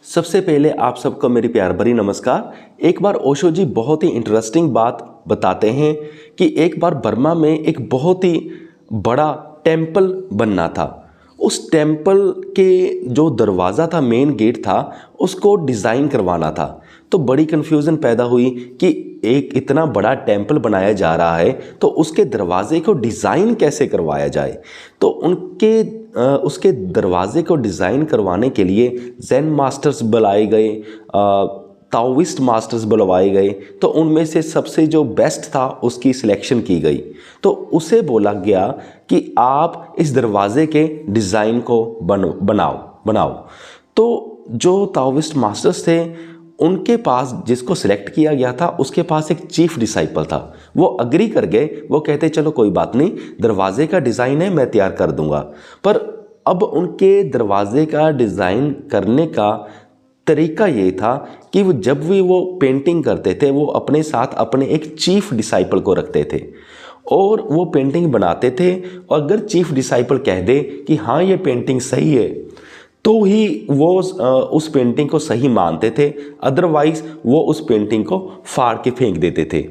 सबसे पहले आप सबको मेरी प्यार भरी नमस्कार। एक बार ओशो जी बहुत ही इंटरेस्टिंग बात बताते हैं कि एक बार बर्मा में एक बहुत ही बड़ा टेम्पल बनना था। उस टेम्पल के जो दरवाज़ा था, मेन गेट था, उसको डिज़ाइन करवाना था। तो बड़ी कन्फ्यूज़न पैदा हुई कि एक इतना बड़ा टेम्पल बनाया जा रहा है तो उसके दरवाजे को डिज़ाइन कैसे करवाया जाए। तो उसके दरवाजे को डिज़ाइन करवाने के लिए ज़ेन मास्टर्स बुलाए गए, ताओइस्ट मास्टर्स बुलवाए गए। तो उनमें से सबसे जो बेस्ट था उसकी सिलेक्शन की गई। तो उसे बोला गया कि आप इस दरवाजे के डिज़ाइन को बनाओ। तो जो ताओइस्ट मास्टर्स थे उनके पास, जिसको सिलेक्ट किया गया था, उसके पास एक चीफ डिसाइपल था। वो अग्री कर गए। वो कहते चलो कोई बात नहीं, दरवाजे का डिज़ाइन है, मैं तैयार कर दूंगा। पर अब उनके दरवाजे का डिज़ाइन करने का तरीका ये था कि जब भी वो पेंटिंग करते थे वो अपने साथ अपने एक चीफ डिसाइपल को रखते थे और वो पेंटिंग बनाते थे। और अगर चीफ डिसाइपल कह दे कि हाँ ये पेंटिंग सही है तो ही वो उस पेंटिंग को सही मानते थे, अदरवाइज वो उस पेंटिंग को फाड़ के फेंक देते थे।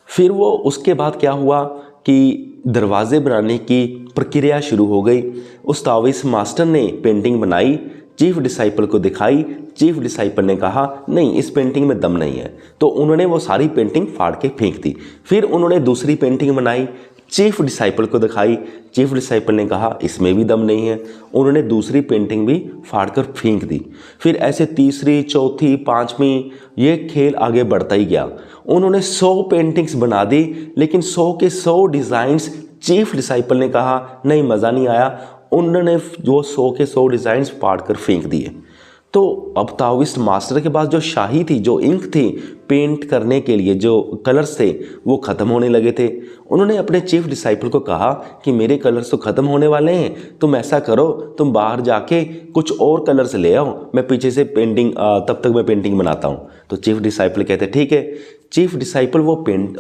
फिर वो उसके बाद क्या हुआ कि दरवाजे बनाने की प्रक्रिया शुरू हो गई। उस ताओइस्ट मास्टर ने पेंटिंग बनाई, चीफ डिसाइपल को दिखाई। चीफ डिसाइपल ने कहा नहीं, इस पेंटिंग में दम नहीं है। तो उन्होंने वो सारी पेंटिंग फाड़ के फेंक दी। फिर उन्होंने दूसरी पेंटिंग बनाई, चीफ डिसाइपल को दिखाई। चीफ डिसाइपल ने कहा इसमें भी दम नहीं है। उन्होंने दूसरी पेंटिंग भी फाड़ कर फेंक दी। फिर ऐसे तीसरी, चौथी, पांचवी, ये खेल आगे बढ़ता ही गया। उन्होंने 100 पेंटिंग्स बना दी, लेकिन 100 के 100 डिज़ाइंस चीफ डिसाइपल ने कहा नहीं, मज़ा नहीं आया। उन्होंने वो 100 के 100 डिज़ाइंस फाड़ कर फेंक दिए। तो अब ताओइस्ट मास्टर के पास जो शाही थी, जो इंक थी पेंट करने के लिए, जो कलर्स थे, वो ख़त्म होने लगे थे। उन्होंने अपने चीफ डिसाइपल को कहा कि मेरे कलर्स तो ख़त्म होने वाले हैं, तुम ऐसा करो, तुम बाहर जाके कुछ और कलर्स ले आओ, मैं पीछे से तब तक मैं पेंटिंग बनाता हूँ। तो चीफ डिसाइपल कहते ठीक है। चीफ डिसाइपल वो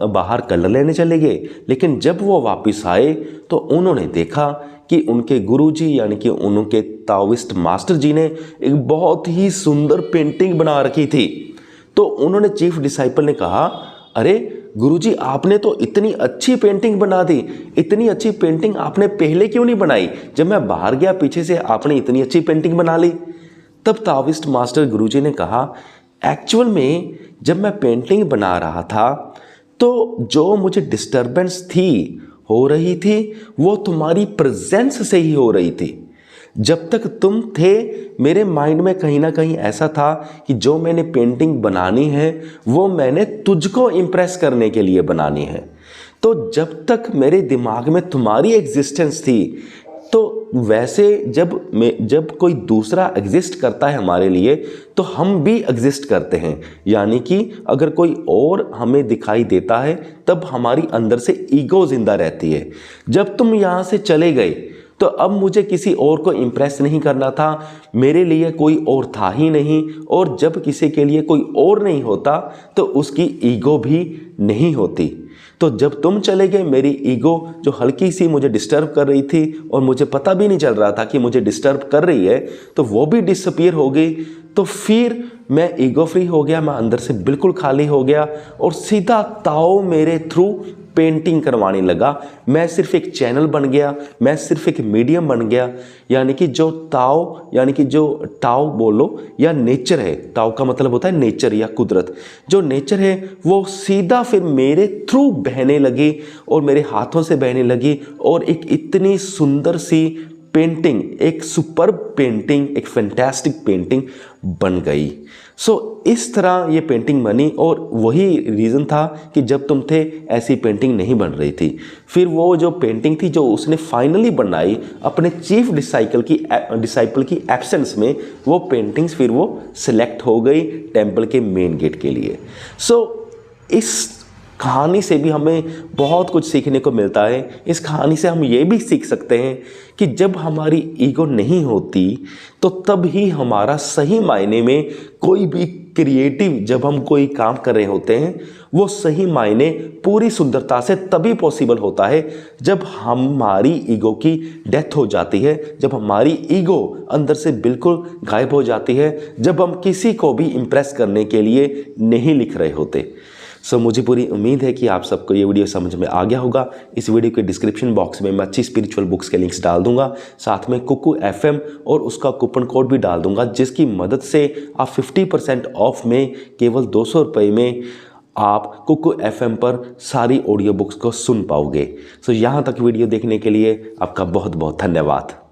बाहर कलर लेने चले गए, लेकिन जब वो वापस आए तो उन्होंने देखा कि उनके गुरुजी यानी कि उनके ताओइस्ट मास्टर जी ने एक बहुत ही सुंदर पेंटिंग बना रखी थी। तो उन्होंने चीफ डिसाइपल ने कहा अरे गुरुजी, आपने तो इतनी अच्छी पेंटिंग बना दी, इतनी अच्छी पेंटिंग आपने पहले क्यों नहीं बनाई? जब मैं बाहर गया पीछे से आपने इतनी अच्छी पेंटिंग बना ली। तब ताओइस्ट मास्टर गुरुजी ने कहा एक्चुअल में जब मैं पेंटिंग बना रहा था तो जो मुझे डिस्टर्बेंस हो रही थी वो तुम्हारी प्रेजेंस से ही हो रही थी। जब तक तुम थे मेरे माइंड में कहीं ना कहीं ऐसा था कि जो मैंने पेंटिंग बनानी है वो मैंने तुझको इम्प्रेस करने के लिए बनानी है। तो जब तक मेरे दिमाग में तुम्हारी एग्जिस्टेंस थी, तो वैसे जब कोई दूसरा एग्जिस्ट करता है हमारे लिए तो हम भी एग्जिस्ट करते हैं। यानी कि अगर कोई और हमें दिखाई देता है तब हमारी अंदर से ईगो जिंदा रहती है। जब तुम यहाँ से चले गए तो अब मुझे किसी और को इम्प्रेस नहीं करना था, मेरे लिए कोई और था ही नहीं। और जब किसी के लिए कोई और नहीं होता तो उसकी ईगो भी नहीं होती। तो जब तुम चले गए मेरी ईगो जो हल्की सी मुझे डिस्टर्ब कर रही थी और मुझे पता भी नहीं चल रहा था कि मुझे डिस्टर्ब कर रही है, तो वो भी डिसअपीयर हो गई। तो फिर मैं ईगो फ्री हो गया, मैं अंदर से बिल्कुल खाली हो गया और सीधा ताओ मेरे थ्रू पेंटिंग करवाने लगा। मैं सिर्फ एक चैनल बन गया, मैं सिर्फ एक मीडियम बन गया। यानी कि जो ताओ, यानी कि जो ताओ बोलो या नेचर है, ताओ का मतलब होता है नेचर या कुदरत, जो नेचर है वो सीधा फिर मेरे थ्रू बहने लगी और मेरे हाथों से बहने लगी और एक इतनी सुंदर सी पेंटिंग, एक सुपर पेंटिंग, एक फैंटास्टिक पेंटिंग बन गई। इस तरह ये पेंटिंग बनी और वही रीज़न था कि जब तुम थे ऐसी पेंटिंग नहीं बन रही थी। फिर वो जो पेंटिंग थी जो उसने फाइनली बनाई अपने चीफ डिसाइपल की एब्सेंस में, वो पेंटिंग्स फिर वो सिलेक्ट हो गई टेम्पल के मेन गेट के लिए। इस कहानी से भी हमें बहुत कुछ सीखने को मिलता है। इस कहानी से हम ये भी सीख सकते हैं कि जब हमारी ईगो नहीं होती तो तब ही हमारा सही मायने में कोई भी क्रिएटिव जब हम कोई काम कर रहे होते हैं वो सही मायने पूरी सुंदरता से तभी पॉसिबल होता है जब हमारी ईगो की डेथ हो जाती है, जब हमारी ईगो अंदर से बिल्कुल गायब हो जाती है, जब हम किसी को भी इम्प्रेस करने के लिए नहीं लिख रहे होते। मुझे पूरी उम्मीद है कि आप सबको ये वीडियो समझ में आ गया होगा। इस वीडियो के डिस्क्रिप्शन बॉक्स में मैं अच्छी स्पिरिचुअल बुक्स के लिंक्स डाल दूंगा, साथ में कुकू FM और उसका कूपन कोड भी डाल दूंगा, जिसकी मदद से आप 50% ऑफ में केवल 200 रुपये में आप कुकू FM पर सारी ऑडियो बुक्स को सुन पाओगे। यहाँ तक वीडियो देखने के लिए आपका बहुत बहुत धन्यवाद।